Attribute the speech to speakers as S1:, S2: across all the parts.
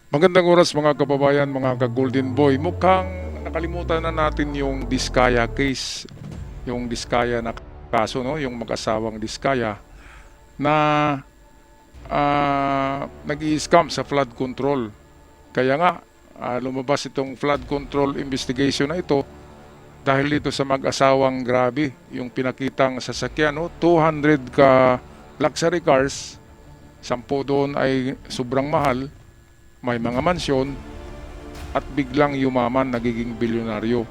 S1: Magandang oras mga kababayan, mga ka-Golden Boy. Mukhang nakalimutan na natin yung Diskaya case, yung Diskaya na kaso, no? Yung mag-asawang Diskaya na nag-i-scam sa flood control. Kaya nga, lumabas itong flood control investigation na ito dahil dito sa mag-asawang grabe, yung pinakitang sasakyan, no? 200 ka luxury cars, 10 doon ay sobrang mahal, may mga mansyon, at biglang yumaman, nagiging bilyonaryo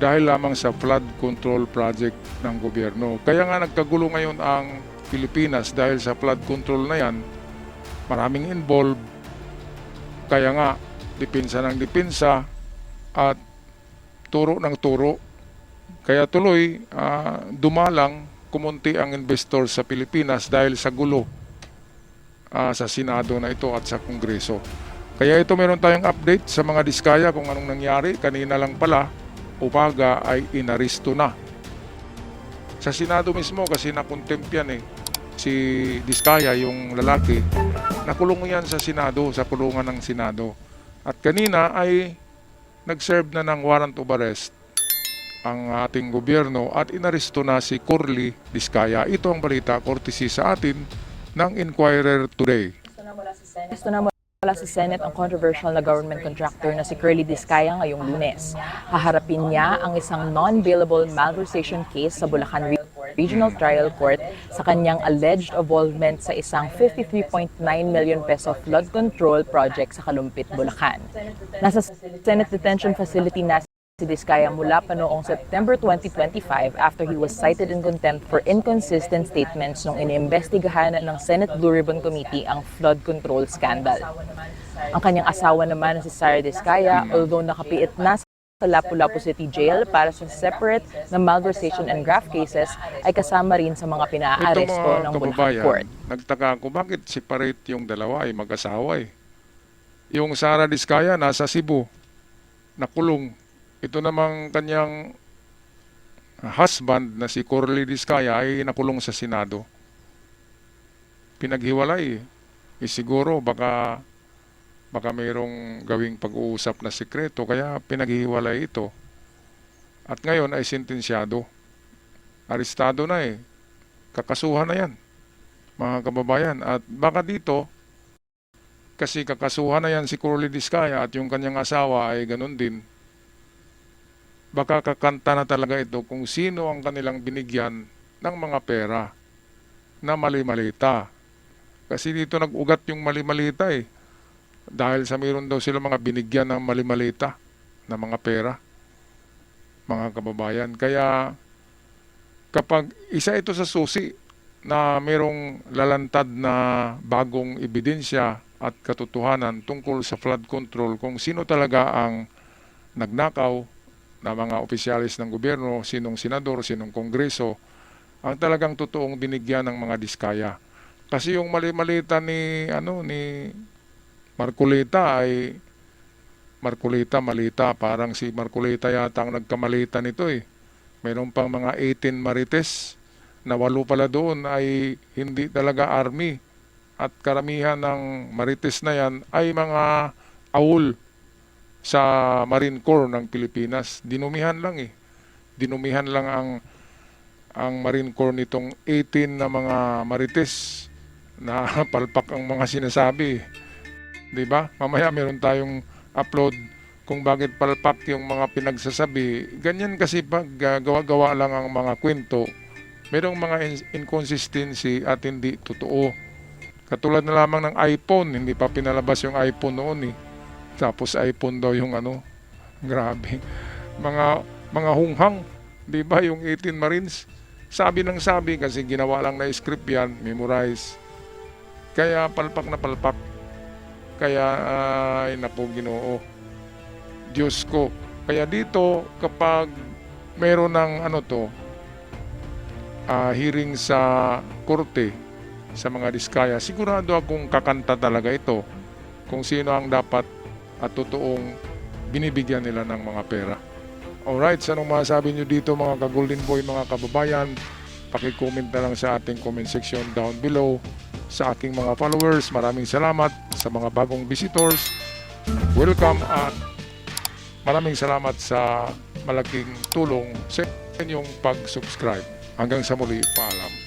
S1: dahil lamang sa flood control project ng gobyerno. Kaya nga nagkagulo ngayon ang Pilipinas dahil sa flood control na yan, maraming involved. Kaya nga depensa ng depensa at turo ng turo. Kaya tuloy dumalang kumunti ang investor sa Pilipinas dahil sa gulo sa Senado na ito at sa Kongreso. Kaya ito, meron tayong update sa mga Diskaya kung anong nangyari. Kanina lang pala, umaga ay inaristo na. Sa Senado mismo, kasi nakontempt yan si Diskaya, yung lalaki, nakulong yan sa Senado, sa kulungan ng Senado. At kanina ay nag-serve na ng warrant of arrest ang ating gobyerno at inaristo na si Curly Diskaya. Ito ang balita courtesy sa atin ng Inquirer Today.
S2: Gusto na mula sa Senate ang controversial na government contractor na si Curly Diskaya ngayong Lunes. Haharapin niya ang isang non-bailable malversation case sa Bulacan Regional Trial Court sa kanyang alleged involvement sa isang 53.9 million peso flood control project sa Kalumpit, Bulacan. Nasa Senate Detention Facility na si Diskaya mula pa noong September 2025 after he was cited in contempt for inconsistent statements nung iniimbestigahan ng Senate Blue Ribbon Committee ang flood control scandal. Ang kanyang asawa naman na si Sara Diskaya, although nakapiit na sa Lapu-Lapu City Jail para sa separate na malversation and graft cases, ay kasama rin sa mga pinaaresto ng Bulacan Court.
S1: Nagtaka ako bakit separate yung dalawa ay mag-asawa . Yung Sara Diskaya nasa Cebu, nakulong. Ito namang kanyang husband na si Curly Diskaya ay nakulong sa Senado. Pinaghiwalay. Siguro baka mayroong gawing pag-uusap na sikreto kaya pinaghiwalay ito. At ngayon ay sentensyado. Arestado na . Kakasuhan na yan, mga kababayan. At baka dito, kasi kakasuhan na yan si Curly Diskaya at yung kanyang asawa ay ganun din, baka kakanta na talaga ito kung sino ang kanilang binigyan ng mga pera na mali-malita. Kasi dito nag-ugat yung mali-malita . Dahil sa mayroon daw sila mga binigyan ng mali-malita na mga pera, mga kababayan. Kaya kapag isa ito sa susi na mayroong lalantad na bagong ebidensya at katotohanan tungkol sa flood control, kung sino talaga ang nagnakaw na mga opisyalis ng gobyerno, sinong senador, sinong kongreso, ang talagang totoong binigyan ng mga Diskaya. Kasi yung mali-malita ni Marcolita ay Marcolita, parang si Marcolita yata ang nagkamalita nito . Mayroon pang mga 18 marites na 8 pala doon ay hindi talaga army. At karamihan ng marites na yan ay mga awol sa Marine Corps ng Pilipinas. Dinumihan lang . Dinumihan lang ang Marine Corps nitong 18 na mga marites na palpak ang mga sinasabi. Diba? Mamaya meron tayong upload kung bakit palpak yung mga pinagsasabi. Ganyan kasi pag gawa-gawa lang ang mga kwento, merong mga inconsistency at hindi totoo. Katulad na lamang ng iPhone, hindi pa pinalabas yung iPhone noon . Tapos iPhone daw yung grabe. Mga hunghang, 'di ba, yung 18 Marines? Sabi ng sabi kasi ginawa lang na script yan, memorize. Kaya palpak na palpak. Kaya ay naku Ginoo. Diyos ko. Kaya dito kapag meron ng hearing sa korte sa mga Diskaya, sigurado akong kakanta talaga ito kung sino ang dapat at totoong binibigyan nila ng mga pera. Alright, so anong masasabi nyo dito mga ka-Golden Boy, mga kababayan? Paki-comment na lang sa ating comment section down below. Sa aking mga followers, maraming salamat. Sa mga bagong visitors, welcome at maraming salamat sa malaking tulong sa inyong pag-subscribe. Hanggang sa muli, paalam.